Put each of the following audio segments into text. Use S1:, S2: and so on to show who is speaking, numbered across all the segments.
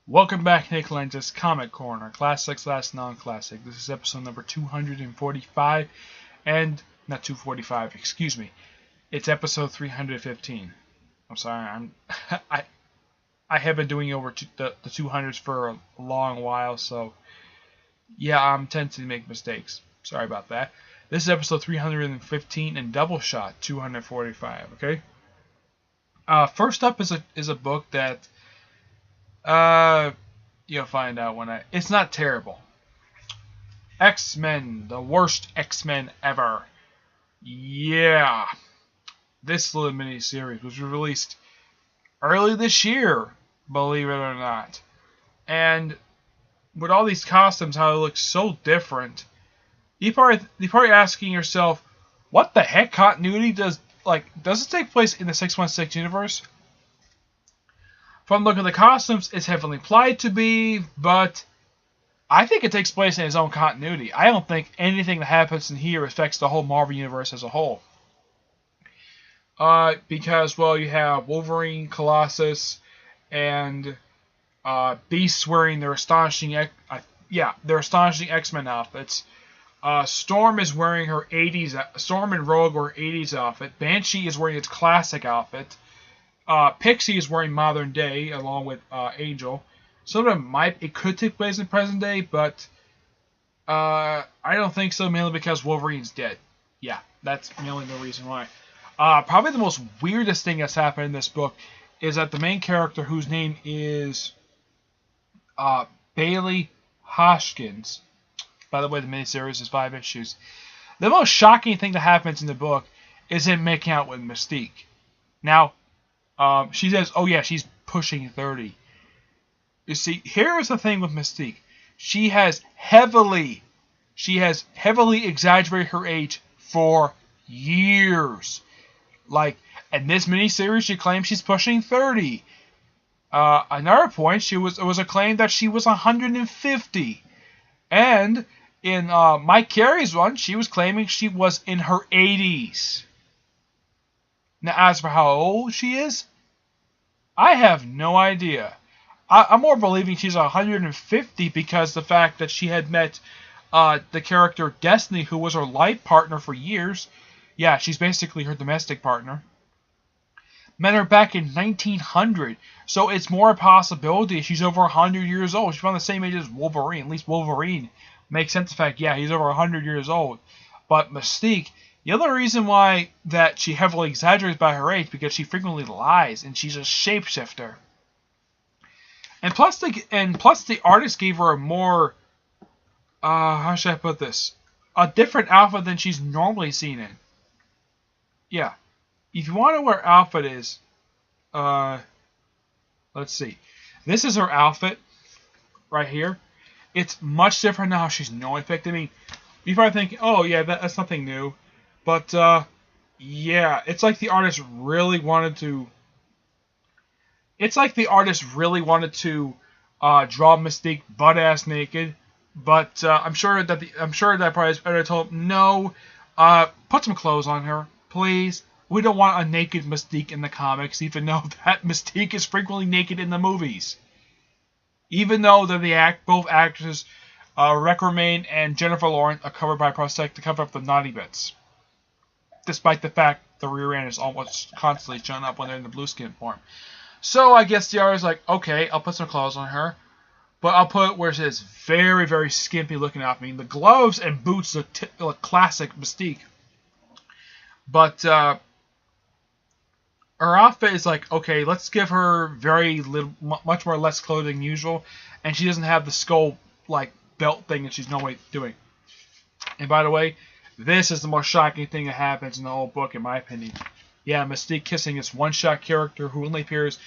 S1: Welcome back, Nick Lenz's Comic Corner, Classics Last Non-Classic. This is episode number 245, and not 245, excuse me. It's episode 315. I'm sorry, I I have been doing over the 200s for a long while, so yeah, I'm tempted to make mistakes. Sorry about that. This is episode 315 and Doubleshot 245. Okay. First up is a book that you'll find out when it's not terrible. X-Men, the worst X-Men ever. Yeah. This little mini-series was released early this year, believe it or not. And with all these costumes, how they look so different, you're probably asking yourself, what the heck continuity does it take place in the 616 universe? From the look of the costumes, it's heavily implied to be, but I think it takes place in its own continuity. I don't think anything that happens in here affects the whole Marvel Universe as a whole. Because, well, you have Wolverine, Colossus, and Beast wearing their astonishing X-Men outfits. Storm is wearing her 80s. Storm and Rogue wear 80s outfit. Banshee is wearing its classic outfit. Pixie is wearing modern day along with Angel. Some of them it could take place in present day, but I don't think so, mainly because Wolverine's dead. Yeah, that's mainly the reason why. Probably the most weirdest thing that's happened in this book is that the main character, whose name is Bailey Hoskins. By the way, the miniseries is 5 issues. The most shocking thing that happens in the book is him making out with Mystique. Now, she says, oh yeah, she's pushing 30. You see, here is the thing with Mystique. She has heavily exaggerated her age for years. Like, in this miniseries, she claims she's pushing 30. Another point, it was a claim that she was 150. And in Mike Carey's one, she was claiming she was in her 80s. Now, as for how old she is, I have no idea. I'm more believing she's 150 because the fact that she had met the character Destiny, who was her life partner for years. Yeah, she's basically her domestic partner. Met her back in 1900, so it's more a possibility she's over 100 years old. She's around the same age as Wolverine. At least Wolverine makes sense. The fact, yeah, he's over 100 years old. But Mystique, the other reason why that she heavily exaggerates by her age, because she frequently lies, and she's a shapeshifter. And plus the artist gave her a more, how should I put this? A different outfit than she's normally seen in. Yeah. If you want to know where her outfit is, let's see. This is her outfit right here. It's much different than how she's normally picked. I mean, you probably think, oh yeah, that's nothing new. But, yeah, it's like the artist really wanted to... draw Mystique butt-ass naked. But, I'm sure that probably editor told him, no, put some clothes on her, please. We don't want a naked Mystique in the comics, even though that Mystique is frequently naked in the movies. Even though both actresses, Rebecca Romijn and Jennifer Lawrence, are covered by prosthetic to cover up the naughty bits. Despite the fact the rear end is almost constantly showing up when they're in the blue skin form. So I guess the artist's like, okay, I'll put some clothes on her. But I'll put it where it says very, very skimpy looking out. I mean, the gloves and boots look classic Mystique. But her outfit is like, okay, let's give her much more less clothing than usual. And she doesn't have the skull belt thing that she's normally doing. And by the way, this is the most shocking thing that happens in the whole book, in my opinion. Yeah, Mystique kissing this one-shot character who only appears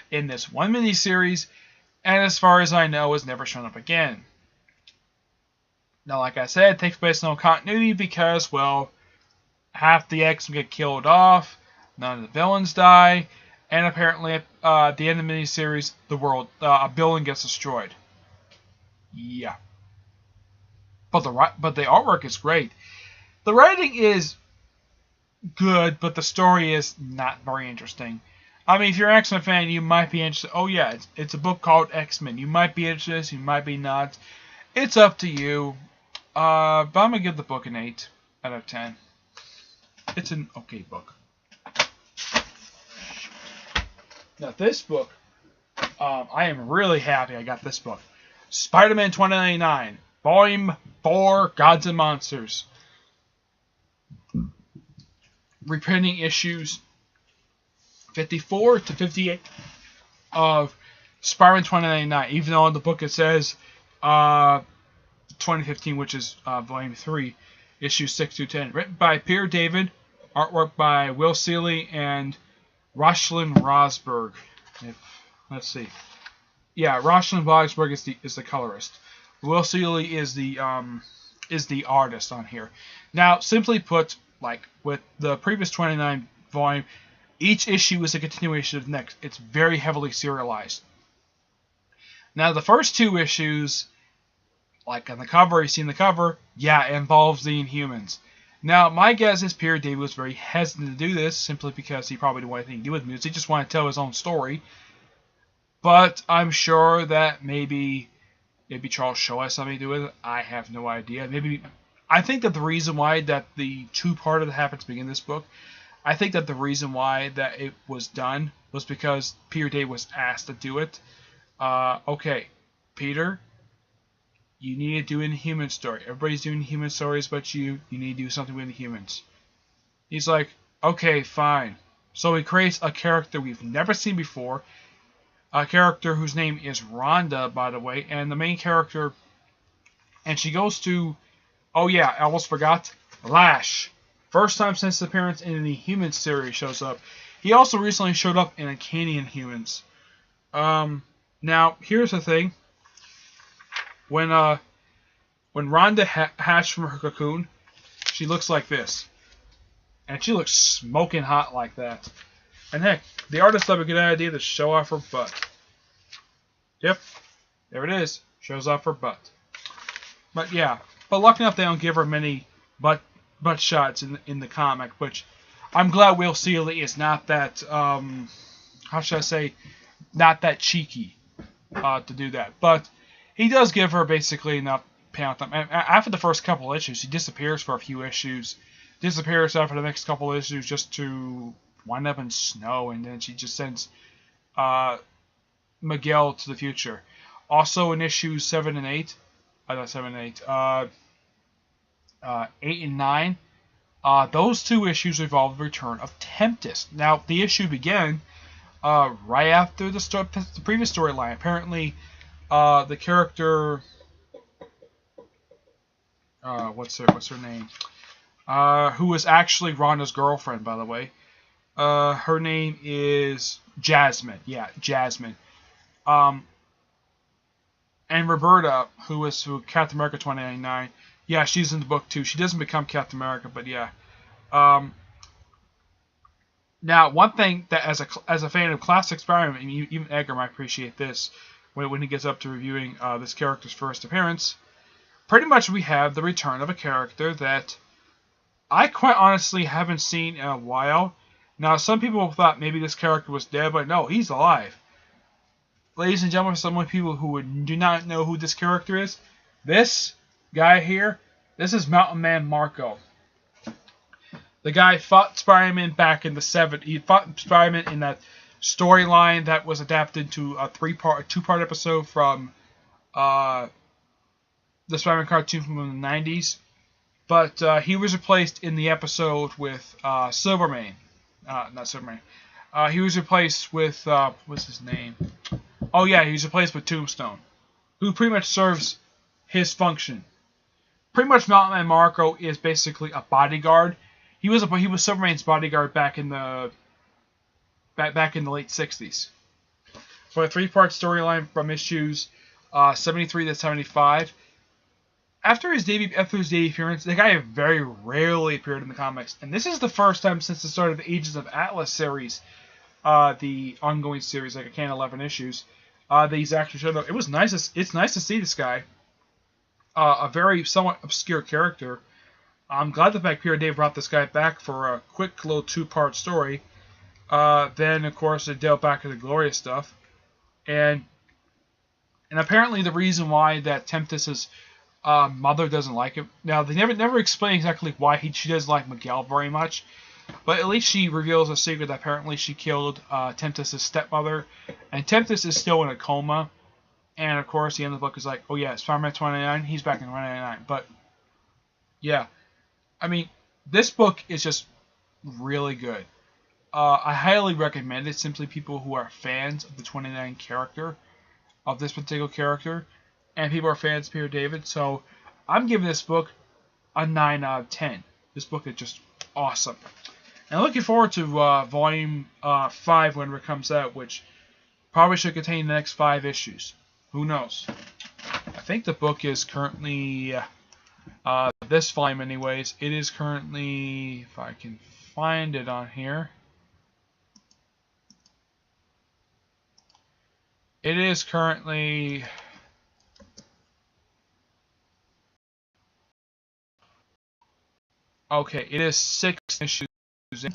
S1: in this one miniseries, and as far as I know, has never shown up again. Now, like I said, it takes place in no continuity because, well, half the X get killed off, none of the villains die, and apparently at the end of the miniseries, a building gets destroyed. Yeah. But the artwork is great. The writing is good, but the story is not very interesting. I mean, if you're an X-Men fan, you might be interested. Oh yeah, it's a book called X-Men. You might be interested, you might be not. It's up to you. But I'm gonna give the book an 8 out of 10. It's an okay book. Now this book, I am really happy I got this book. Spider-Man 2099, Volume 4, Gods and Monsters. Reprinting issues 54 to 58 of Spider-Man 2099, even though in the book it says 2015, which is Volume 3, issues 6 through 10. Written by Peter David, artwork by Will Seeley and Rosalind Rosberg. Let's see. Yeah, Rosalind Rosberg is the colorist. Will Seeley is the artist on here. Now, simply put, like with the previous 29 volume, each issue is a continuation of the next. It's very heavily serialized. Now, the first 2 issues, like on the cover, you see in the cover, yeah, it involves the Inhumans. Now, my guess is Peter David was very hesitant to do this, simply because he probably didn't want anything to do with music. He just wanted to tell his own story. But I'm sure that maybe Charles Shaw has something to do with it. I have no idea. I think that the reason why that the 2-parter that happens to begin this book, I think that the reason why that it was done was because Peter David was asked to do it. Okay, Peter, you need to do an Inhuman story. Everybody's doing Human stories but you. You need to do something with the humans. He's like, okay, fine. So he creates a character we've never seen before. A character whose name is Rhonda, by the way. And the main character... And she goes to... Oh yeah, I almost forgot. Lash. First time since his appearance in the Human series shows up. He also recently showed up in Uncanny Inhumans. Now, here's the thing. When Rhonda hatched from her cocoon, she looks like this. And she looks smoking hot like that. And heck, the artist had a good idea to show off her butt. Yep, there it is. Shows off her butt. But yeah, but lucky enough they don't give her many butt shots in the comic, which I'm glad Will Seeley is not that, how should I say, not that cheeky to do that. But he does give her basically enough panel time. After the first couple issues, he disappears for a few issues. Disappears after the next couple issues just to wind up in snow, and then she just sends Miguel to the future. Also in issues 7 and 8, not 7 and 8, 8 and 9, those 2 issues involve the return of Tempest. Now, the issue began right after the previous storyline. Apparently, the character, what's her name? Who was actually Rhonda's girlfriend, by the way. Her name is Jasmine. Yeah, Jasmine. And Roberta, who Captain America 2099. Yeah, she's in the book too. She doesn't become Captain America, but yeah. Now, one thing that as a fan of classic Spider-Man, and even Edgar might appreciate this when he gets up to reviewing this character's first appearance. Pretty much we have the return of a character that I quite honestly haven't seen in a while. Now, some people thought maybe this character was dead, but no, he's alive. Ladies and gentlemen, for some people who do not know who this character is, this guy here, this is Mountain Man Marco. The guy fought Spider-Man back in the 70s. He fought Spider-Man in that storyline that was adapted to a 2-part episode from the Spider-Man cartoon from the 90s. But he was replaced in the episode with Silvermane. Not Silvermane. He was replaced with, what's his name? Oh yeah, he was replaced with Tombstone, who pretty much serves his function. Pretty much Mountain Man Marco is basically a bodyguard. He was Superman's bodyguard back in the late 60s. For a 3-part storyline from issues 73 to 75. After his debut appearance, the guy very rarely appeared in the comics, and this is the first time since the start of the Ages of Atlas series, the ongoing series, like 11 issues, that he's actually showed up. It's nice to see this guy, a very somewhat obscure character. I'm glad the fact Peter Dave brought this guy back for a quick little 2-part story. Then, of course, they delve back into the Gloria stuff. And apparently the reason why that Tempest's mother doesn't like him. Now, they never explain exactly why she doesn't like Miguel very much. But at least she reveals a secret that apparently she killed Tempest's stepmother. And Tempest is still in a coma. And, of course, the end of the book is like, oh, yeah, Spider-Man 29, he's back in 29. But, yeah. I mean, this book is just really good. I highly recommend it. Simply people who are fans of the 29 character, of this particular character, and people are fans of Peter David. So I'm giving this book a 9 out of 10. This book is just awesome. And looking forward to volume 5 whenever it comes out, which probably should contain the next 5 issues. Who knows? I think the book is currently, this volume anyways, it is currently, if I can find it on here, it is currently, okay, it is 6 issues in.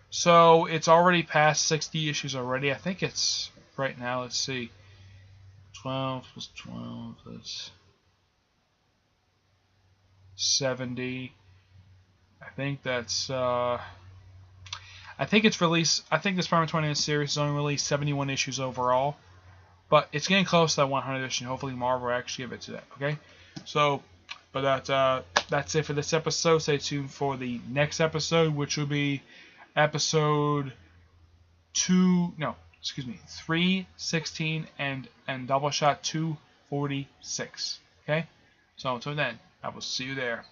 S1: So it's already past 60 issues already. I think it's, right now, let's see, 12 plus 12 is 70. I think that's, I think it's released, I think this Spider-Man 29 series is only released 71 issues overall. But it's getting close to that 100 issue. Hopefully Marvel will actually give it to that, okay? So, but that's it for this episode. Stay tuned for the next episode, which will be episode 316 and Doubleshot 246, okay? So until then, I will see you there.